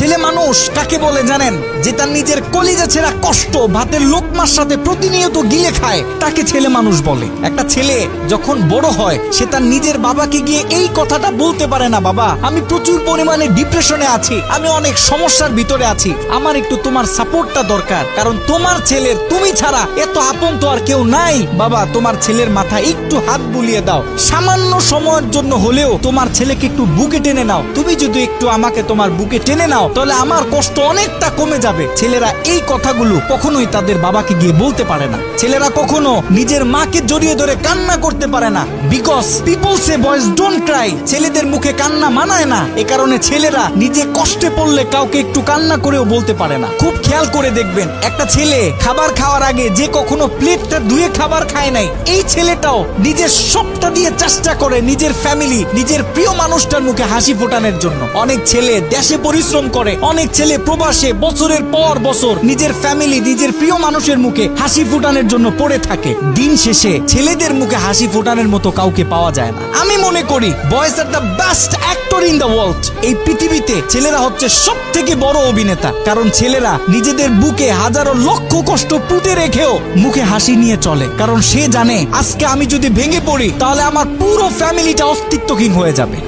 ছেলে মানুষ কাকে বলে জানেন? যে তার নিজের কলিজা ছেঁড়া কষ্ট ভাতের লোকমার সাথে প্রতিনিয়ত গিলে খায়, তাকে ছেলে মানুষ বলে। একটা ছেলে যখন বড় হয় সে তার নিজের বাবাকে গিয়ে এই কথাটা বলতে পারে না, বাবা আমি প্রচুর পরিমাণে ডিপ্রেশনে আছি, আমি অনেক সমস্যার ভিতরে আছি, আমার একটু তোমার সাপোর্টটা দরকার, কারণ তোমার ছেলের তুমি ছাড়া এত আপন তো আর কেউ নাই। বাবা তোমার ছেলের মাথায় একটু হাত বুলিয়ে দাও, সামান্য সময়ের জন্য হলেও তোমার ছেলেকে একটু বুকে টেনে নাও। তুমি যদি একটু আমাকে তোমার বুকে টেনে নাও তাহলে আমার কষ্ট অনেকটা কমে যাবে। ছেলেরা এই কথাগুলো কখনোই তাদের বাবাকে গিয়ে বলতে পারে না। ছেলেরা কখনো নিজের মাকে জড়িয়ে ধরে কান্না করতে পারে না, because people say boys don't Cry. ছেলেদের মুখে কান্না মানায় না, এ কারণে ছেলেরা নিজে কষ্টে পড়লে কাউকে একটু কান্না করেও বলতে পারে না। খুব খেয়াল করে দেখবেন, একটা ছেলে খাবার খাওয়ার আগে যে কখনো প্লেটটা ধুয়ে খাবার খায় নাই, এই ছেলেটাও নিজের সবটা দিয়ে চেষ্টা করে নিজের ফ্যামিলি, নিজের প্রিয় মানুষটার মুখে হাসি ফোটানোর জন্য। অনেক ছেলে দেশে পরিশ্রম করে, অনেক ছেলে প্রবাসে বছরের পর বছর নিজের ফ্যামিলি, নিজের প্রিয় মানুষের মুখে হাসি ফোটানোর জন্য পড়ে থাকে। দিন শেষে ছেলেদের মুখে হাসি ফোটানোর মতো কাউকে পাওয়া যায় না। আমি মনে করি boys are the best actor in the world. এই পৃথিবীতে ছেলেরা হচ্ছে সব থেকে বড় অভিনেতা, কারণ ছেলেরা নিজেদের বুকে হাজারো লক্ষ কষ্ট পুঁতে রেখেও মুখে হাসি নিয়ে চলে, কারণ সে জানে আজকে আমি যদি ভেঙে পড়ি তাহলে আমার পুরো ফ্যামিলিটা অস্তিত্বহীন হয়ে যাবে।